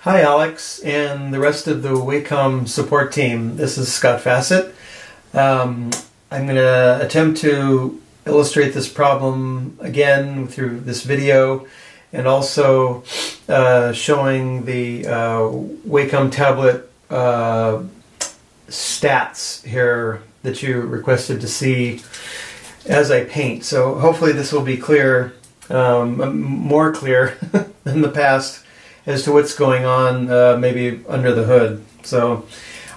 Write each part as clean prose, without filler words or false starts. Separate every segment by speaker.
Speaker 1: Hi Alex and the rest of the Wacom support team. This is Scott Fassett. I'm going to attempt to illustrate this problem again through this video and also showing the Wacom tablet stats here that you requested to see as I paint. So hopefully this will be clear, more clear than the past, as to what's going on maybe under the hood. So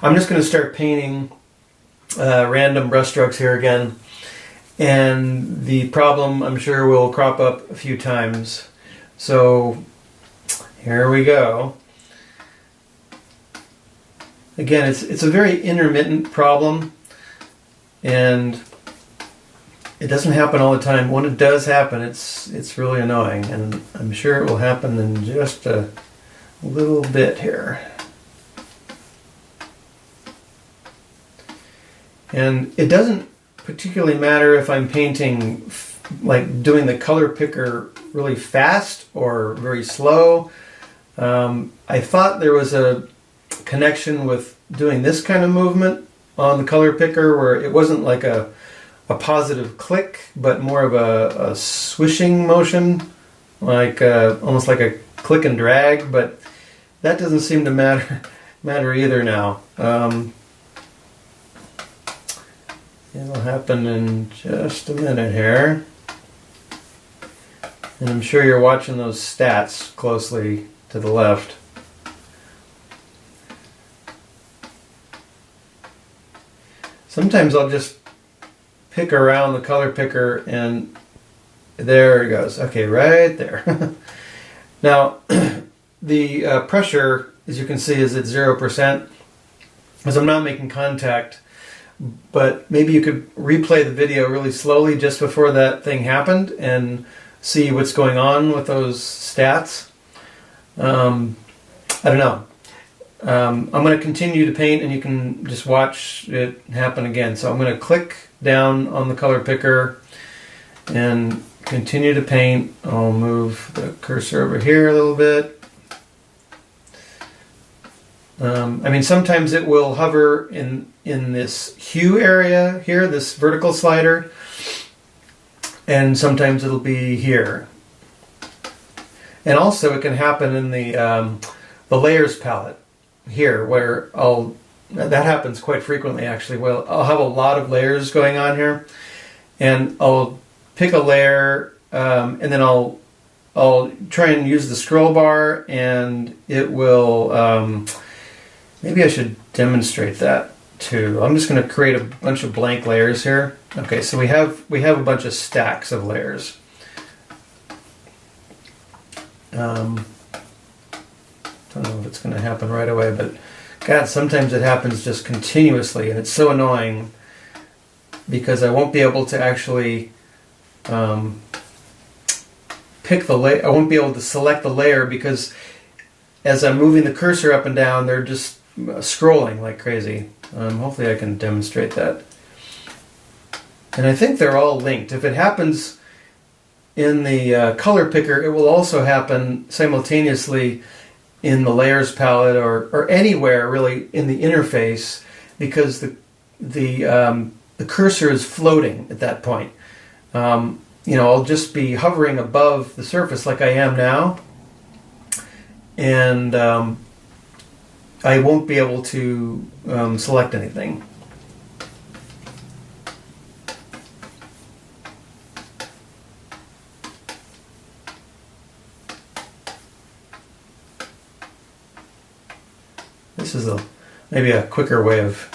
Speaker 1: I'm just going to start painting random brushstrokes here again, and the problem I'm sure will crop up a few times. So here we go. Again, it's a very intermittent problem, and it doesn't happen all the time. When it does happen, it's really annoying, and I'm sure it will happen in just a little bit here. And it doesn't particularly matter if I'm painting, like doing the color picker really fast or very slow. I thought there was a connection with doing this kind of movement on the color picker where it wasn't like a positive click, but more of a swishing motion, like almost like a click and drag. But that doesn't seem to matter either now. It'll happen in just a minute here, and I'm sure you're watching those stats closely to the left. Sometimes I'll just pick around the color picker and there it goes. Okay, right there. Now the pressure, as you can see, is at 0% as I'm not making contact, but maybe you could replay the video really slowly just before that thing happened and see what's going on with those stats. I don't know. I'm going to continue to paint, and you can just watch it happen again. So I'm going to click down on the color picker and continue to paint. I'll move the cursor over here a little bit. I mean, sometimes it will hover in this hue area here, this vertical slider, and sometimes it'll be here. And also it can happen in the layers palette here, where that happens quite frequently actually. Well, I'll have a lot of layers going on here, and I'll pick a layer, and then I'll try and use the scroll bar, and it will. Maybe I should demonstrate that too. I'm just going to create a bunch of blank layers here. Okay, so we have a bunch of stacks of layers. Don't know if it's going to happen right away, but God, sometimes it happens just continuously, and it's so annoying because I won't be able to actually pick the layer. I won't be able to select the layer because as I'm moving the cursor up and down, they're just scrolling like crazy. Hopefully I can demonstrate that. And I think they're all linked. If it happens in the color picker, it will also happen simultaneously in the layers palette or anywhere really in the interface, because the cursor is floating at that point. I'll just be hovering above the surface like I am now, and I won't be able to select anything. This is maybe a quicker way of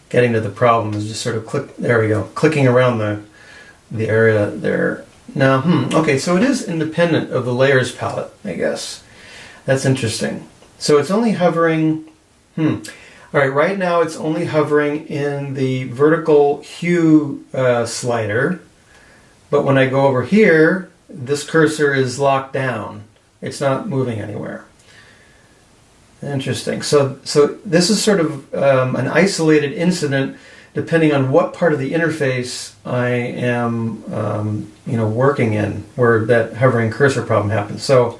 Speaker 1: getting to the problem, is just sort of click. There we go, clicking around the area there. Now, okay, so it is independent of the layers palette, I guess. That's interesting. So it's only hovering, all right, right now it's only hovering in the vertical hue slider, but when I go over here, this cursor is locked down. It's not moving anywhere. Interesting. So this is sort of an isolated incident depending on what part of the interface I am working in, where that hovering cursor problem happens. So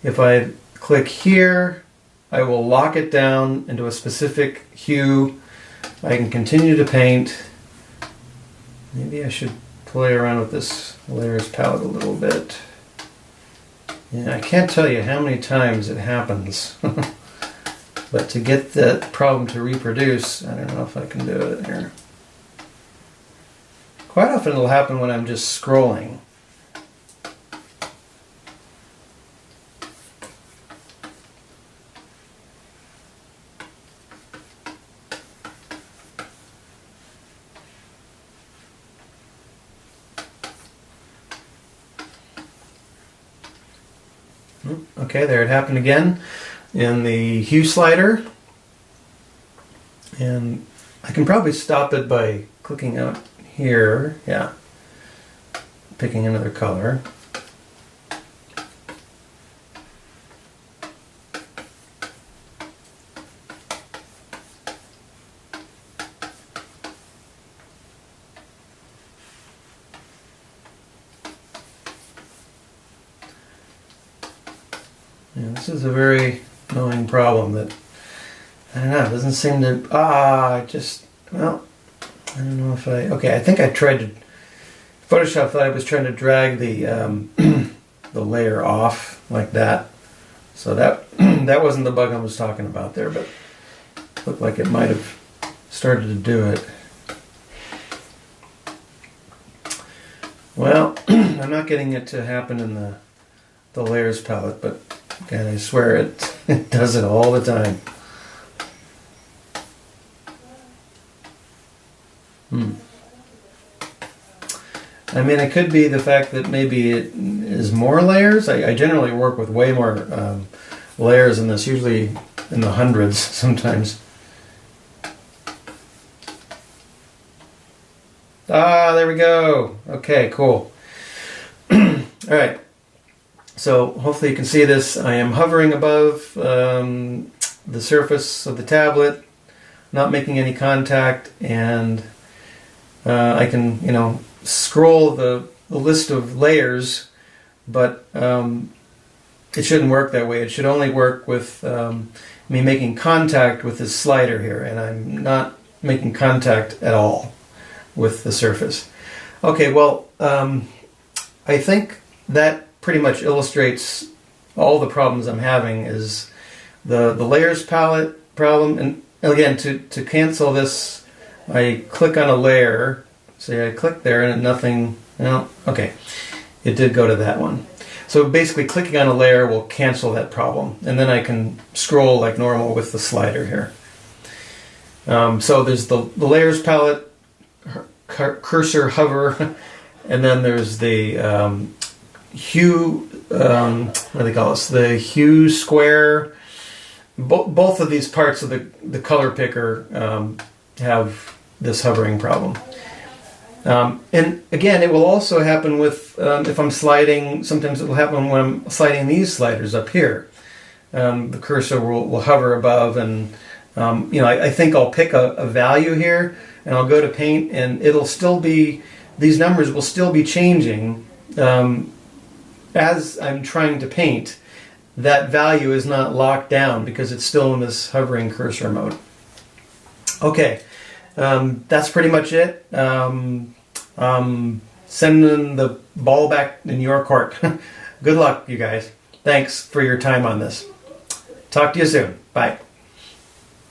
Speaker 1: if I click here, I will lock it down into a specific hue. I can continue to paint. Maybe I should play around with this layers palette a little bit. Yeah, I can't tell you how many times it happens. But to get that problem to reproduce, I don't know if I can do it here. Quite often it'll happen when I'm just scrolling. Okay, there it happened again in the hue slider. And I can probably stop it by clicking out here. Yeah, picking another color. Yeah, this is a very annoying problem that, I don't know, it doesn't seem to, well, I don't know if okay, I think I tried to, Photoshop thought I was trying to drag the, the layer off like that. So that, that wasn't the bug I was talking about there, but it looked like it might have started to do it. Well, I'm not getting it to happen in the layers palette, but God, I swear it does it all the time. I mean, it could be the fact that maybe it is more layers. I generally work with way more layers than this, usually in the hundreds sometimes. Ah, there we go. Okay, cool. All right. So hopefully you can see this. I am hovering above the surface of the tablet, not making any contact, and I can, scroll the list of layers, but it shouldn't work that way. It should only work with me making contact with this slider here, and I'm not making contact at all with the surface. Okay, well, I think that pretty much illustrates all the problems I'm having is the layers palette problem. And again, to cancel this, I click on a layer. See, I click there and nothing, okay, it did go to that one. So basically clicking on a layer will cancel that problem. And then I can scroll like normal with the slider here. So there's the layers palette, cursor hover, and then there's the hue, what do they call this? The hue square. Both of these parts of the color picker have this hovering problem. And again, it will also happen with, if I'm sliding, sometimes it will happen when I'm sliding these sliders up here. The cursor will hover above, and I think I'll pick a value here, and I'll go to paint, and it'll still be, these numbers will still be changing as I'm trying to paint. That value is not locked down because it's still in this hovering cursor mode. Okay, that's pretty much it. Sending the ball back in your court. Good luck, you guys. Thanks for your time on this. Talk to you soon. Bye.